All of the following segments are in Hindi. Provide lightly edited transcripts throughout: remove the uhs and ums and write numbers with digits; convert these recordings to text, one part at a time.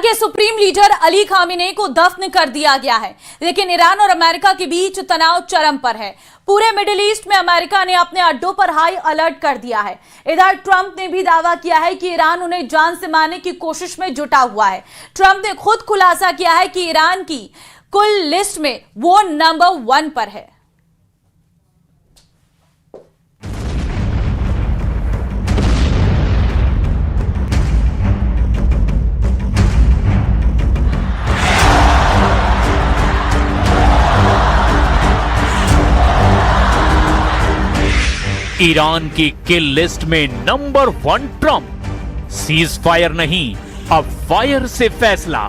के सुप्रीम लीडर अली खामेनी को दफन कर दिया गया है, लेकिन ईरान और अमेरिका के बीच तनाव चरम पर है। पूरे मिडिल ईस्ट में अमेरिका ने अपने अड्डों पर हाई अलर्ट कर दिया है। इधर ट्रंप ने भी दावा किया है कि ईरान उन्हें जान से मारने की कोशिश में जुटा हुआ है। ट्रंप ने खुद खुलासा किया है कि ईरान की कुल लिस्ट में वो नंबर 1 पर है। ईरान की किल लिस्ट में नंबर 1 ट्रंप। सीज फायर नहीं, अब फायर से फैसला।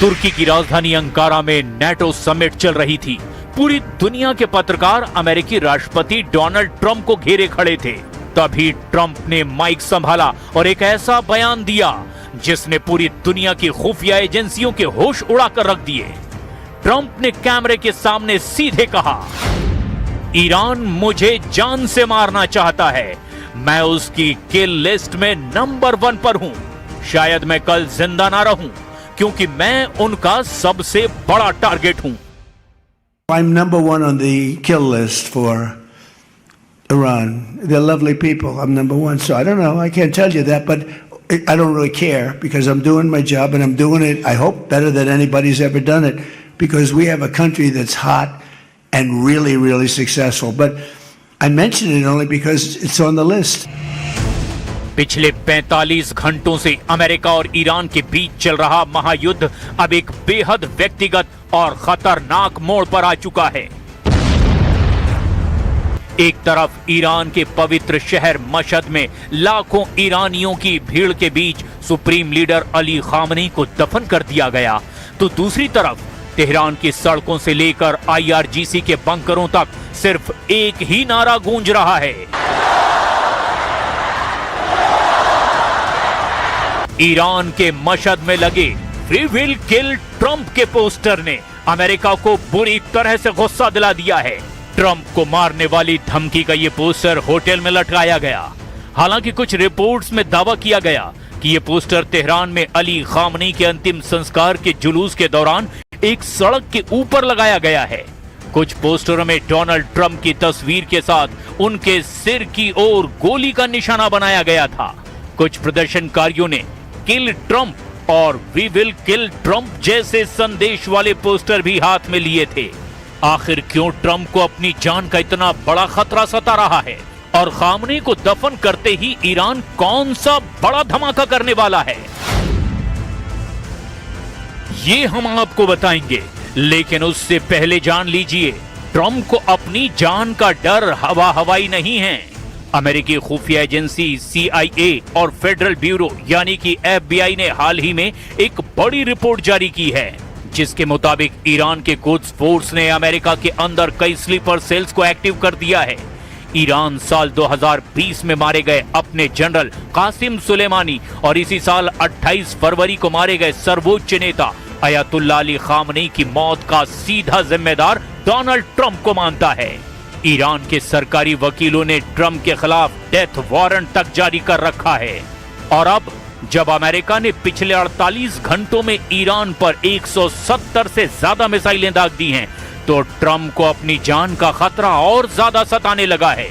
तुर्की की राजधानी अंकारा में नेटो समिट चल रही थी। पूरी दुनिया के पत्रकार अमेरिकी राष्ट्रपति डोनाल्ड ट्रंप को घेरे खड़े थे। तभी ट्रंप ने माइक संभाला और एक ऐसा बयान दिया जिसने पूरी दुनिया की खुफिया एजेंसियों के होश उड़ाकर रख दिए। ट्रंप ने कैमरे के सामने सीधे कहा, ईरान मुझे जान से मारना चाहता है। मैं उसकी किल लिस्ट में नंबर 1 पर हूं। शायद मैं कल जिंदा ना रहूं, क्योंकि मैं उनका सबसे बड़ा टारगेट हूं। I'm number 1 on the kill list for Iran. They're lovely people. I'm number 1. So I don't know. I can't tell you that, but I don't really care because I'm doing my job and I'm doing it, I hope, better than anybody's ever done it, because we have a country that's hot and really, really successful. But I mention it only because it's on the list. पिछले 45 घंटों से अमेरिका और ईरान के बीच चल रहा महायुद्ध अब एक बेहद व्यक्तिगत और खतरनाक मोड़ पर आ चुका है। एक तरफ ईरान के पवित्र शहर मशहद में लाखों ईरानियों की भीड़ के बीच सुप्रीम लीडर अली खामेनी को दफन कर दिया गया, तो दूसरी तरफ तेहरान की सड़कों से लेकर IRGC के बंकरों तक सिर्फ एक ही नारा गूंज रहा है, ईरान के मशहद में लगे वी विल किल ट्रंप के पोस्टर ने अमेरिका को बुरी तरह से गुस्सा दिला दिया है। ट्रंप को मारने वाली धमकी का यह पोस्टर होटल में लटकाया गया। हालांकि कुछ रिपोर्ट्स में दावा किया गया कि यह पोस्टर तेहरान में अली खामेनी के अंतिम संस्कार के जुलूस के दौरान एक सड़क के ऊपर लगाया गया है। कुछ पोस्टरों में डोनाल्ड ट्रंप की तस्वीर के साथ उनके सिर की ओर गोली का निशाना बनाया गया था। कुछ प्रदर्शनकारियों ने किल ट्रंप और वी विल किल ट्रंप जैसे संदेश वाले पोस्टर भी हाथ में लिए थे। आखिर क्यों ट्रंप को अपनी जान का इतना बड़ा खतरा सता रहा है, और खामेनी को दफन करते ही ईरान कौन सा बड़ा धमाका करने वाला है, ये हम आपको बताएंगे। लेकिन उससे पहले जान लीजिए, ट्रंप को अपनी जान का डर हवा हवाई नहीं है। अमेरिकी खुफिया एजेंसी CIA और फेडरल ब्यूरो यानी कि FBI ने हाल ही में एक बड़ी रिपोर्ट जारी की है, जिसके मुताबिक ईरान के कुड्स फोर्स ने अमेरिका के अंदर कई स्लीपर सेल्स को एक्टिव कर दिया है। ईरान साल 2020 में मारे गए अपने जनरल कासिम सुलेमानी और इसी साल 28 फरवरी को मारे गए सर्वोच्च नेता अयातुल्लाह अली खामेनी की मौत का सीधा जिम्मेदार डोनाल्ड ट्रंप को मानता है। ईरान के सरकारी वकीलों ने ट्रंप के खिलाफ डेथ वारंट तक जारी कर रखा है। और अब जब अमेरिका ने पिछले 48 घंटों में ईरान पर 170 से ज्यादा मिसाइलें दाग दी हैं, तो ट्रंप को अपनी जान का खतरा और ज्यादा सताने लगा है।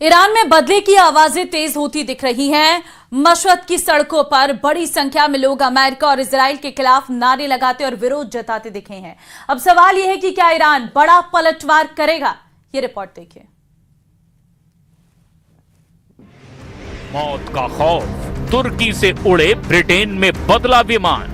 ईरान में बदले की आवाजें तेज होती दिख रही हैं। मशहद की सड़कों पर बड़ी संख्या में लोग अमेरिका और इजराइल के खिलाफ नारे लगाते और विरोध जताते दिखे हैं। अब सवाल यह है कि क्या ईरान बड़ा पलटवार करेगा? ये रिपोर्ट देखिए। मौत का खौफ, तुर्की से उड़े ब्रिटेन में बदला विमान।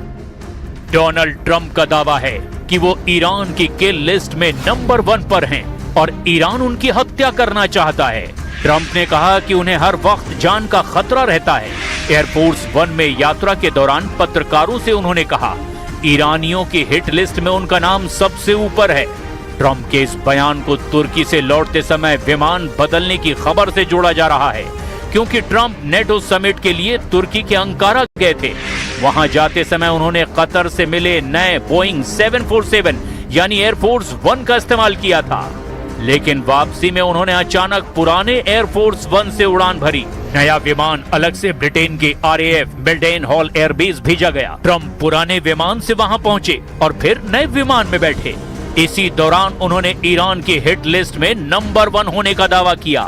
डोनाल्ड ट्रंप का दावा है कि वो ईरान की किल लिस्ट में नंबर 1 पर हैं। और ईरान उनकी हत्या करना चाहता है। ट्रंप ने कहा कि उन्हें हर वक्त जान का खतरा रहता है। एयरफोर्स वन में यात्रा के दौरान पत्रकारों से उन्होंने कहा, ईरानियों की हिट लिस्ट में उनका नाम सबसे ऊपर है। ट्रंप के इस बयान को तुर्की से लौटते समय विमान बदलने की खबर से जोड़ा जा रहा है, क्योंकि ट्रंप नेटो समिट के लिए तुर्की के अंकारा गए थे। वहां जाते समय उन्होंने कतर से मिले नए बोइंग 747 यानी एयरफोर्स वन का इस्तेमाल किया था, लेकिन वापसी में उन्होंने अचानक पुराने एयरफोर्स वन से उड़ान भरी। नया विमान अलग से ब्रिटेन के RAF मिल्डेन हॉल एयरबेस भेजा गया। ट्रंप पुराने विमान से वहां पहुंचे और फिर नए विमान में बैठे। इसी दौरान उन्होंने ईरान की हिट लिस्ट में नंबर 1 होने का दावा किया।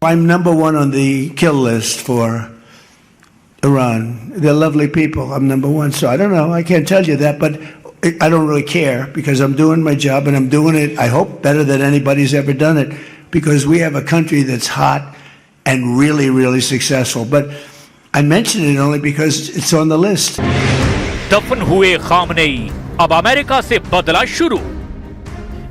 I'm number one on the kill list for Iran. They're lovely people. I'm number one. So I don't know. I can't tell you that, but I don't really care because I'm doing my job and I'm doing it, I hope, better than anybody's ever done it, because we have a country that's hot and really, really successful. But I mention it only because it's on the list. दफन हुए खामनेई, अब अमेरिका से बदला शुरू।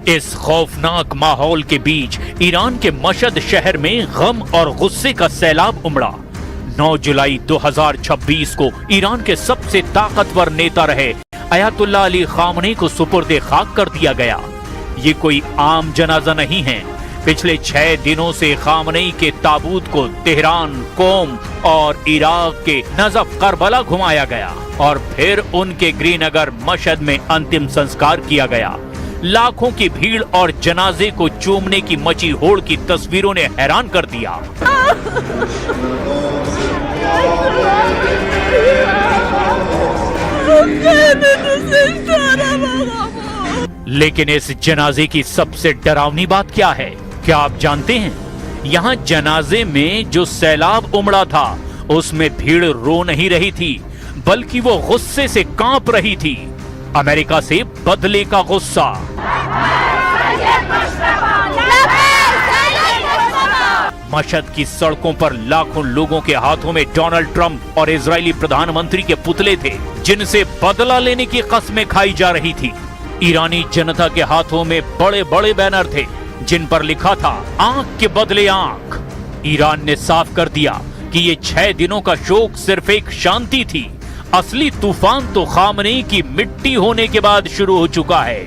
इस खौफनाक माहौल के बीच ईरान के मशहद शहर में गम और गुस्से का सैलाब उमड़ा। 9 जुलाई 2026 को ईरान के सबसे ताकतवर नेता रहे अयातुल्लाह अली खामनेई को सुपुर्दे खाक कर दिया गया। ये कोई आम जनाजा नहीं है। पिछले 6 दिनों से खामनेई के ताबूत को तेहरान, कोम और इराक के नजफ करबला घुमाया गया और फिर उनके गृहनगर मशहद में अंतिम संस्कार किया गया। लाखों की भीड़ और जनाजे को चूमने की मची होड़ की तस्वीरों ने हैरान कर दिया। लेकिन इस जनाजे की सबसे डरावनी बात क्या है? क्या आप जानते हैं? यहाँ जनाजे में जो सैलाब उमड़ा था उसमें भीड़ रो नहीं रही थी, बल्कि वो गुस्से से कांप रही थी। अमेरिका से बदले का गुस्सा। मशहद की सड़कों पर लाखों लोगों के हाथों में डोनाल्ड ट्रंप और इजरायली प्रधानमंत्री के पुतले थे, जिनसे बदला लेने की कस्में खाई जा रही थी। ईरानी जनता के हाथों में बड़े बड़े बैनर थे जिन पर लिखा था, आंख के बदले आंख। ईरान ने साफ कर दिया कि ये 6 दिनों का शोक सिर्फ एक शांति थी। असली तूफान तो खामनेई की मिट्टी होने के बाद शुरू हो चुका है।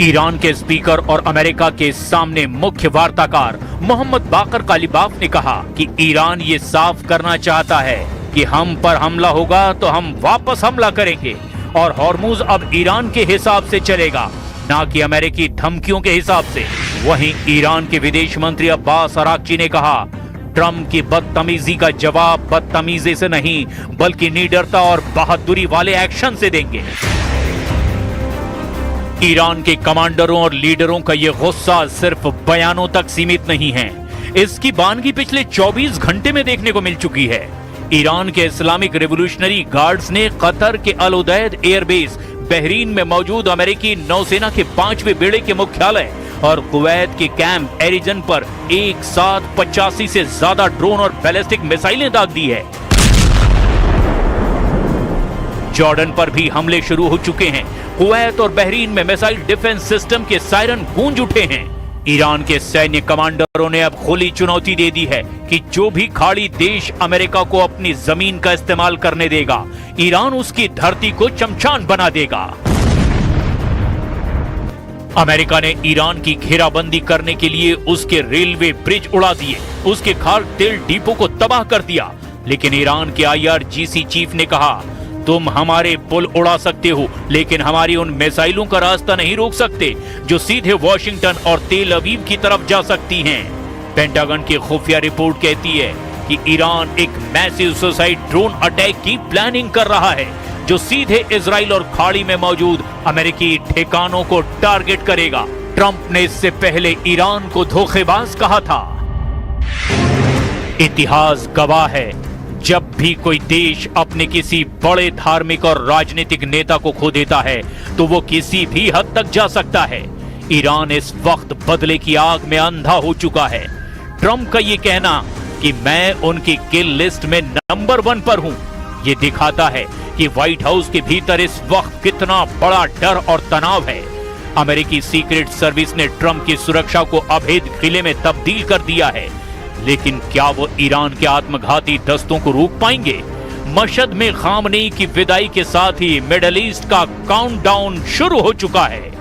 ईरान के स्पीकर और अमेरिका के सामने मुख्य वार्ताकार मोहम्मद बाकर कालिबाफ ने कहा कि ईरान ये साफ करना चाहता है कि हम पर हमला होगा तो हम वापस हमला करेंगे और हॉर्मुज अब ईरान के हिसाब से चलेगा, ना कि अमेरिकी धमकियों के हिसाब से। वहीं ईरान के विदेश मंत्री अब्बास अराक्ची ने कहा, ट्रंप की बदतमीजी का जवाब बदतमीजी से नहीं बल्कि निडरता और बहादुरी वाले एक्शन से देंगे। ईरान के कमांडरों और लीडरों का ये गुस्सा सिर्फ बयानों तक सीमित नहीं है, इसकी बानगी पिछले 24 घंटे में देखने को मिल चुकी है। ईरान के इस्लामिक रिवोल्यूशनरी गार्ड्स ने कतर के अल उदैद एयरबेस, बहरीन में मौजूद अमेरिकी नौसेना के 5वें बेड़े के मुख्यालय और कुवैत के कैंप एरिजन पर एक साथ 85 से ज्यादा ड्रोन और बैलिस्टिक मिसाइलें दाग दी है। जॉर्डन पर भी हमले शुरू हो चुके हैं। कुवैत और बहरीन में मिसाइल डिफेंस सिस्टम के सायरन गूंज उठे हैं। ईरान के सैन्य कमांडरों ने अब खुली चुनौती दे दी है कि जो भी खाड़ी देश अमेरिका को अपनी जमीन का इस्तेमाल करने देगा, ईरान उसकी धरती को शमशान बना देगा। अमेरिका ने ईरान की घेराबंदी करने के लिए उसके रेलवे ब्रिज उड़ा दिए, उसके खार तेल डिपो को तबाह कर दिया। लेकिन ईरान के IRGC चीफ ने कहा, तुम हमारे पुल उड़ा सकते हो लेकिन हमारी उन मिसाइलों का रास्ता नहीं रोक सकते जो सीधे वॉशिंगटन और तेल अवीव की तरफ जा सकती हैं। पेंटागन की खुफिया रिपोर्ट कहती है कि ईरान एक मैसिव सुसाइड ड्रोन अटैक की प्लानिंग कर रहा है जो सीधे इजराइल और खाड़ी में मौजूद अमेरिकी ठिकानों को टारगेट करेगा। ट्रंप ने इससे पहले ईरान को धोखेबाज कहा था। इतिहास गवाह है, जब भी कोई देश अपने किसी बड़े धार्मिक और राजनीतिक नेता को खो देता है तो वो किसी भी हद तक जा सकता है। ईरान इस वक्त बदले की आग में अंधा हो चुका है। ट्रंप का ये कहना कि मैं उनकी किल लिस्ट में नंबर 1 पर हूं, ये दिखाता है कि व्हाइट हाउस के भीतर इस वक्त कितना बड़ा डर और तनाव है। अमेरिकी सीक्रेट सर्विस ने ट्रंप की सुरक्षा को अभेद किले में तब्दील कर दिया है, लेकिन क्या वो ईरान के आत्मघाती दस्तों को रोक पाएंगे? मशहद में खामनेई की विदाई के साथ ही मिडिल ईस्ट का काउंटडाउन शुरू हो चुका है।